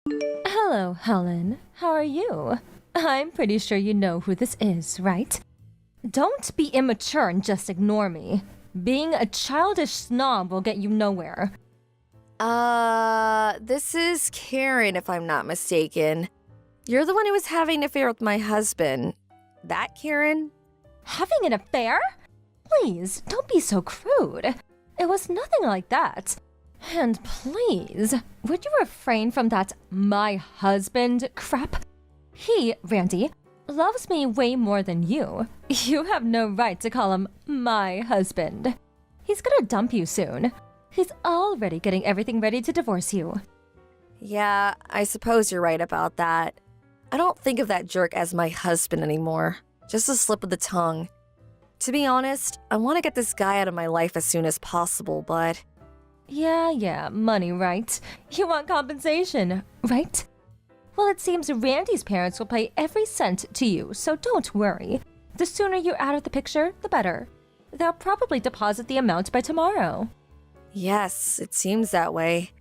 Hello, Helen. How are you? I'm pretty sure you know who this is, right? Don't be immature and just ignore me. Being a childish snob will get you nowhere. This is Karen, if I'm not mistaken. You're the one who was having an affair with my husband. That Karen? Having an affair? Please, don't be so crude. It was nothing like that. And please, would you refrain from that my husband crap? He, Randy, loves me way more than you. You have no right to call him my husband. He's gonna dump you soon. He's already getting everything ready to divorce you. Yeah, I suppose you're right about that. I don't think of that jerk as my husband anymore. Just a slip of the tongue. To be honest, I want to get this guy out of my life as soon as possible, but... Yeah, money, right? You want compensation, right? Well, it seems Randy's parents will pay every cent to you, so don't worry. The sooner you're out of the picture, the better. They'll probably deposit the amount by tomorrow. Yes, it seems that way.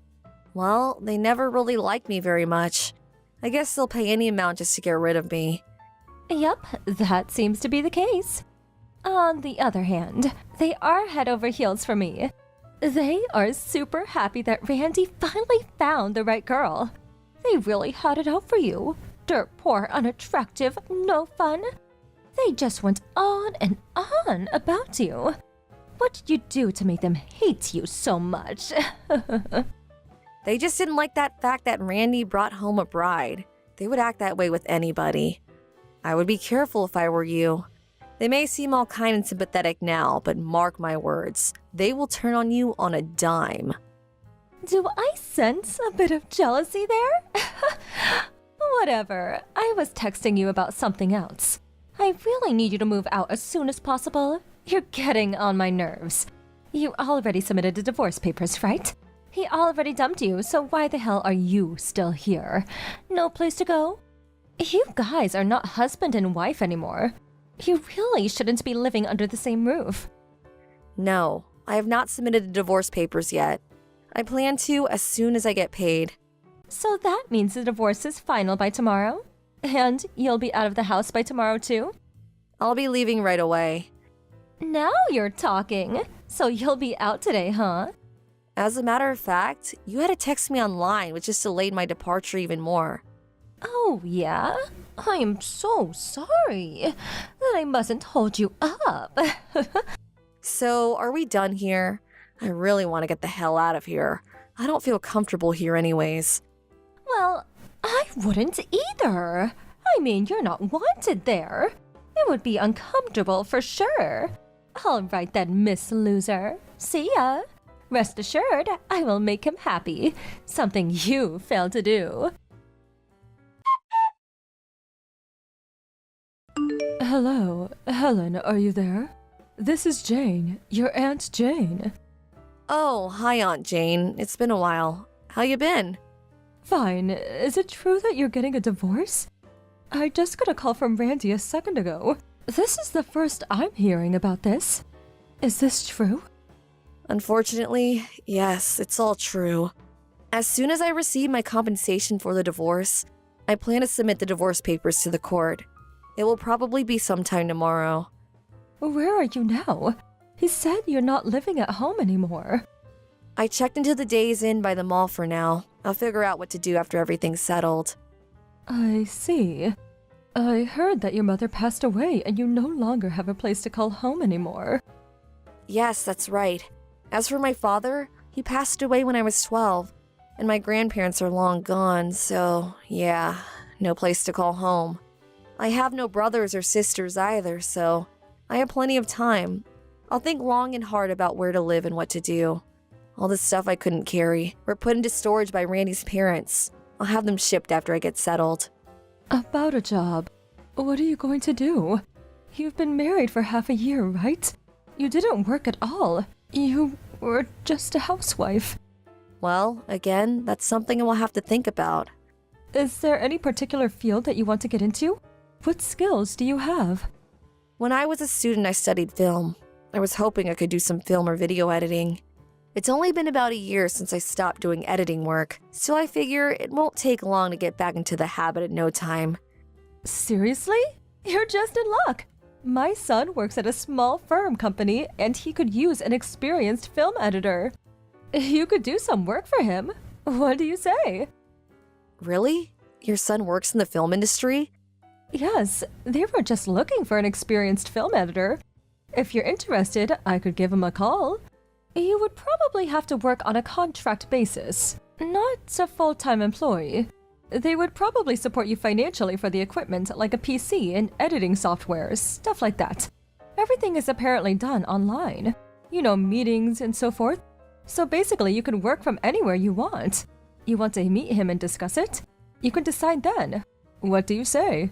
Well, they never really liked me very much. I guess they'll pay any amount just to get rid of me. Yep, that seems to be the case. On the other hand, they are head over heels for me. They are super happy that Randy finally found the right girl. They really had it out for you. Dirt poor, unattractive, no fun. They just went on and on about you. What did you do to make them hate you so much? They just didn't like that fact that Randy brought home a bride. They would act that way with anybody. I would be careful if I were you. They may seem all kind and sympathetic now, but mark my words, they will turn on you on a dime. Do I sense a bit of jealousy there? Whatever, I was texting you about something else. I really need you to move out as soon as possible. You're getting on my nerves. You already submitted the divorce papers, right? He already dumped you, so why the hell are you still here? No place to go? You guys are not husband and wife anymore. You really shouldn't be living under the same roof. No, I have not submitted the divorce papers yet. I plan to as soon as I get paid. So that means the divorce is final by tomorrow? And you'll be out of the house by tomorrow too? I'll be leaving right away. Now you're talking. So you'll be out today, huh? As a matter of fact, you had to text me online, which just delayed my departure even more. Oh, yeah? I am so sorry that I mustn't hold you up. So, are we done here? I really want to get the hell out of here. I don't feel comfortable here anyways. Well, I wouldn't either. I mean, you're not wanted there. It would be uncomfortable for sure. All right then, Miss Loser. See ya. Rest assured, I will make him happy. Something you failed to do. Hello, Helen, are you there? This is Jane, your Aunt Jane. Oh, hi Aunt Jane. It's been a while. How you been? Fine. Is it true that you're getting a divorce? I just got a call from Randy a second ago. This is the first I'm hearing about this. Is this true? Unfortunately, yes, it's all true. As soon as I receive my compensation for the divorce, I plan to submit the divorce papers to the court. It will probably be sometime tomorrow. Where are you now? He said you're not living at home anymore. I checked into the Days Inn by the mall for now. I'll figure out what to do after everything's settled. I see. I heard that your mother passed away and you no longer have a place to call home anymore. Yes, that's right. As for my father, he passed away when I was 12, and my grandparents are long gone, so yeah, no place to call home. I have no brothers or sisters either, so I have plenty of time. I'll think long and hard about where to live and what to do. All the stuff I couldn't carry were put into storage by Randy's parents. I'll have them shipped after I get settled. About a job. What are you going to do? You've been married for half a year, right? You didn't work at all. You were just a housewife. Well, again, that's something I will have to think about. Is there any particular field that you want to get into? What skills do you have? When I was a student, I studied film. I was hoping I could do some film or video editing. It's only been about a year since I stopped doing editing work, so I figure it won't take long to get back into the habit in no time. Seriously? You're just in luck. My son works at a small firm company and he could use an experienced film editor. You could do some work for him. What do you say? Really? Your son works in the film industry? Yes, they were just looking for an experienced film editor. If you're interested, I could give him a call. You would probably have to work on a contract basis, not a full-time employee. They would probably support you financially for the equipment like a PC and editing software, stuff like that. Everything is apparently done online. You know, meetings and so forth. So basically, you can work from anywhere you want. You want to meet him and discuss it? You can decide then. What do you say?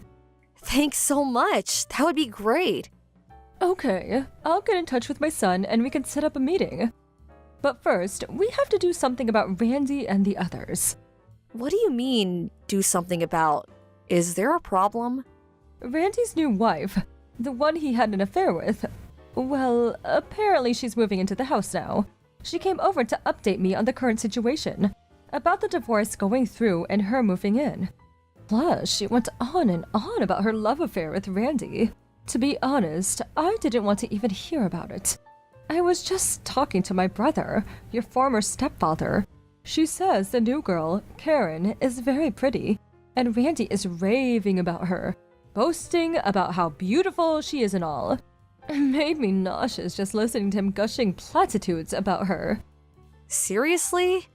Thanks so much. That would be great. Okay, I'll get in touch with my son and we can set up a meeting. But first, we have to do something about Randy and the others. What do you mean, do something about? Is there a problem? Randy's new wife, the one he had an affair with, well, apparently she's moving into the house now. She came over to update me on the current situation, about the divorce going through and her moving in. Plus, she went on and on about her love affair with Randy. To be honest, I didn't want to even hear about it. I was just talking to my brother, your former stepfather. She says the new girl, Karen, is very pretty, and Randy is raving about her, boasting about how beautiful she is and all. It made me nauseous just listening to him gushing platitudes about her. Seriously?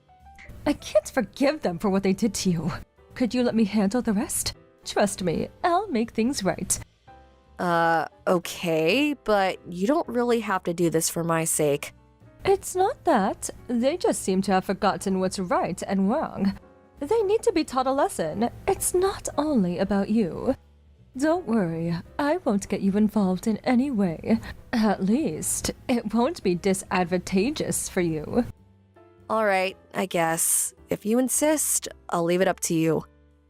I can't forgive them for what they did to you. Could you let me handle the rest? Trust me, I'll make things right. Okay, but you don't really have to do this for my sake. It's not that. They just seem to have forgotten what's right and wrong. They need to be taught a lesson. It's not only about you. Don't worry, I won't get you involved in any way. At least, it won't be disadvantageous for you. Alright, I guess. If you insist, I'll leave it up to you.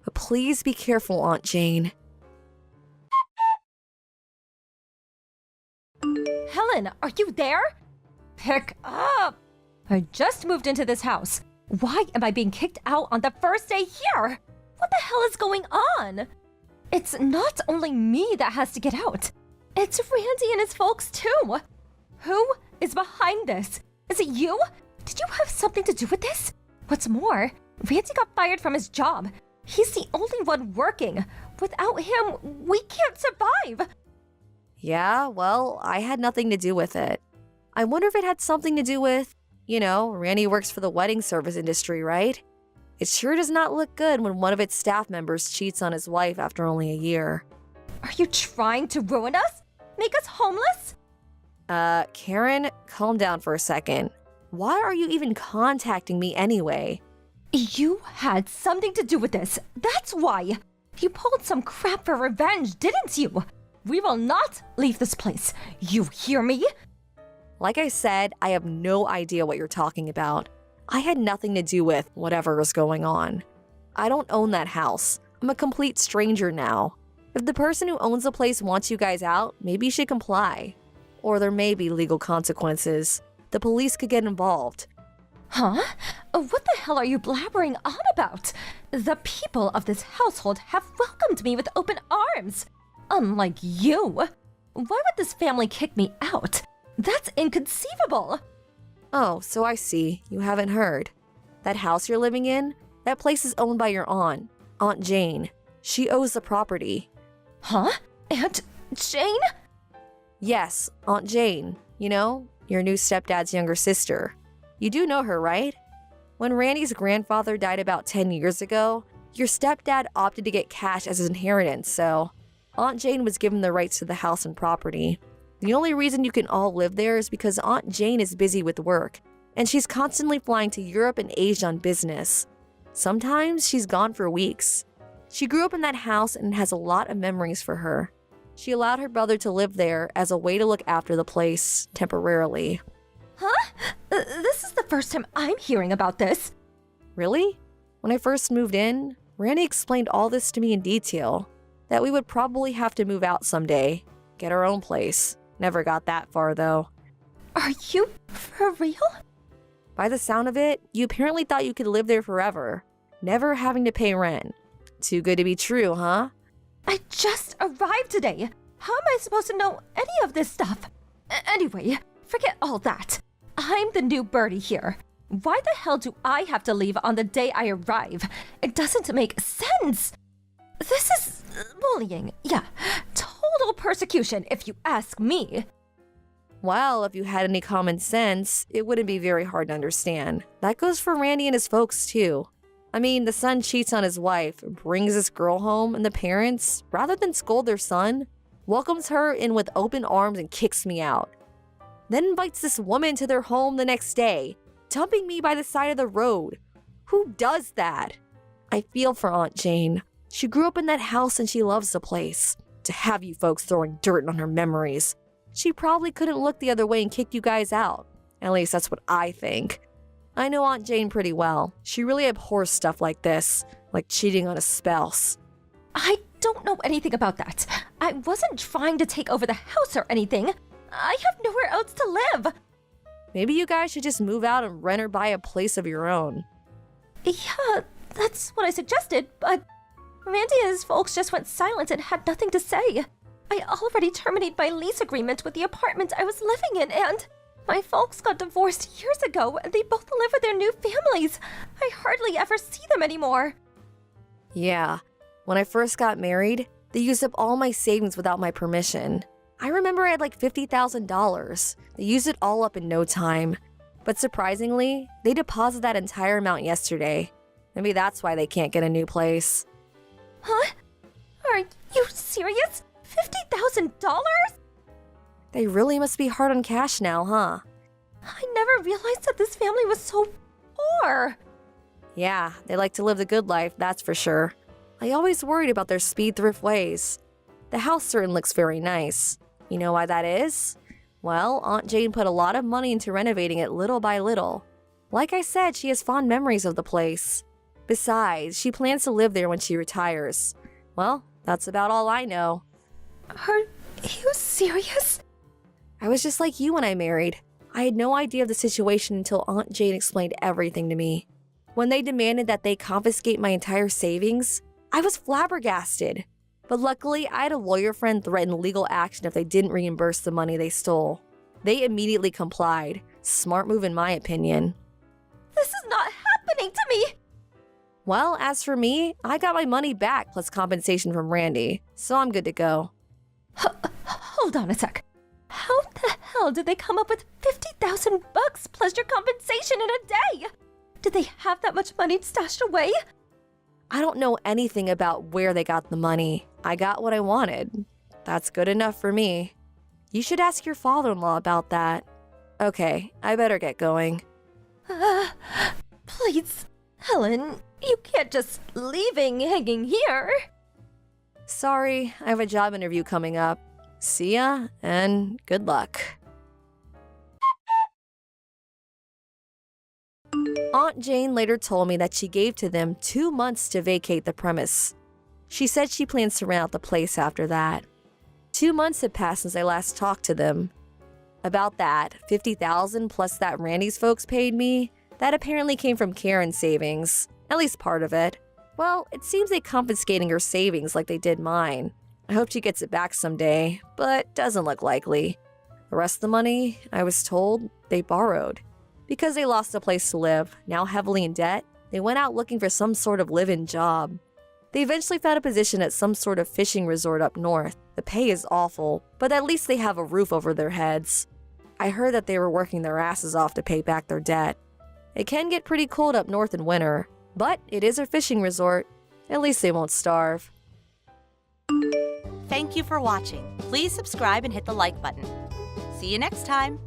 But please be careful, Aunt Jane. Helen, are you there? Pick up! I just moved into this house. Why am I being kicked out on the first day here? What the hell is going on? It's not only me that has to get out. It's Randy and his folks too. Who is behind this? Is it you? Did you have something to do with this? What's more, Randy got fired from his job. He's the only one working. Without him, we can't survive. Yeah, well, I had nothing to do with it. I wonder if it had something to do with, Randy works for the wedding service industry, right? It sure does not look good when one of its staff members cheats on his wife after only a year. Are you trying to ruin us? Make us homeless? Karen, calm down for a second. Why are you even contacting me anyway? You had something to do with this. That's why. You pulled some crap for revenge, didn't you? We will not leave this place. You hear me? Like I said, I have no idea what you're talking about. I had nothing to do with whatever is going on. I don't own that house. I'm a complete stranger now. If the person who owns the place wants you guys out, maybe you should comply. Or there may be legal consequences. The police could get involved. Huh? What the hell are you blabbering on about? The people of this household have welcomed me with open arms. Unlike you. Why would this family kick me out? That's inconceivable. Oh, so I see. You haven't heard. That house you're living in, that place is owned by your aunt, Aunt Jane. She owes the property. Huh? Aunt Jane? Yes, Aunt Jane. Your new stepdad's younger sister. You do know her, right? When Randy's grandfather died about 10 years ago, your stepdad opted to get cash as his inheritance, so Aunt Jane was given the rights to the house and property. The only reason you can all live there is because Aunt Jane is busy with work, and she's constantly flying to Europe and Asia on business. Sometimes she's gone for weeks. She grew up in that house and has a lot of memories for her. She allowed her brother to live there as a way to look after the place temporarily. Huh? This is the first time I'm hearing about this. Really? When I first moved in, Randy explained all this to me in detail. That we would probably have to move out someday, get our own place. Never got that far though. Are you for real? By the sound of it, you apparently thought you could live there forever, never having to pay rent. Too good to be true, huh? I just arrived today. How am I supposed to know any of this stuff? Anyway, forget all that. I'm the new birdie here. Why the hell do I have to leave on the day I arrive? It doesn't make sense. This is bullying. Yeah, total persecution if you ask me. Well, if you had any common sense, it wouldn't be very hard to understand. That goes for Randy and his folks, too. I mean, the son cheats on his wife, brings this girl home, and the parents, rather than scold their son, welcomes her in with open arms and kicks me out. Then invites this woman to their home the next day, dumping me by the side of the road. Who does that? I feel for Aunt Jane. She grew up in that house and she loves the place. To have you folks throwing dirt on her memories. She probably couldn't look the other way and kick you guys out. At least that's what I think. I know Aunt Jane pretty well. She really abhors stuff like this, like cheating on a spouse. I don't know anything about that. I wasn't trying to take over the house or anything. I have nowhere else to live. Maybe you guys should just move out and rent or buy a place of your own. Yeah, that's what I suggested, but Randy and his folks just went silent and had nothing to say. I already terminated my lease agreement with the apartment I was living in, and my folks got divorced years ago, and they both live with their new families. I hardly ever see them anymore. Yeah, when I first got married, they used up all my savings without my permission. I remember I had like $50,000. They used it all up in no time. But surprisingly, they deposited that entire amount yesterday. Maybe that's why they can't get a new place. Huh? Are you serious? $50,000? They really must be hard on cash now, huh? I never realized that this family was so poor. Yeah, they like to live the good life, that's for sure. I always worried about their speed thrift ways. The house certainly looks very nice. You know why that is? Well, Aunt Jane put a lot of money into renovating it little by little. Like I said, she has fond memories of the place. Besides, she plans to live there when she retires. Well, that's about all I know. Are you serious? I was just like you when I married. I had no idea of the situation until Aunt Jane explained everything to me. When they demanded that they confiscate my entire savings, I was flabbergasted. But luckily, I had a lawyer friend threaten legal action if they didn't reimburse the money they stole. They immediately complied. Smart move in my opinion. This is not happening to me! Well, as for me, I got my money back plus compensation from Randy, so I'm good to go. Hold on a sec. How the hell did they come up with $50,000 plus your compensation in a day? Did they have that much money stashed away? I don't know anything about where they got the money. I got what I wanted. That's good enough for me. You should ask your father-in-law about that. Okay, I better get going. Please, Helen, you can't just leaving hanging here. Sorry, I have a job interview coming up. See ya, and good luck. Aunt Jane later told me that she gave to them 2 months to vacate the premise. She said she plans to rent out the place after that. 2 months had passed since I last talked to them. About that, $50,000 plus that Randy's folks paid me, that apparently came from Karen's savings, at least part of it. Well, it seems they confiscating her savings like they did mine. I hope she gets it back someday, but doesn't look likely. The rest of the money, I was told, they borrowed. Because they lost a place to live, now heavily in debt, they went out looking for some sort of live-in job. They eventually found a position at some sort of fishing resort up north. The pay is awful, but at least they have a roof over their heads. I heard that they were working their asses off to pay back their debt. It can get pretty cold up north in winter, but it is a fishing resort. At least they won't starve. Thank you for watching. Please subscribe and hit the like button. See you next time.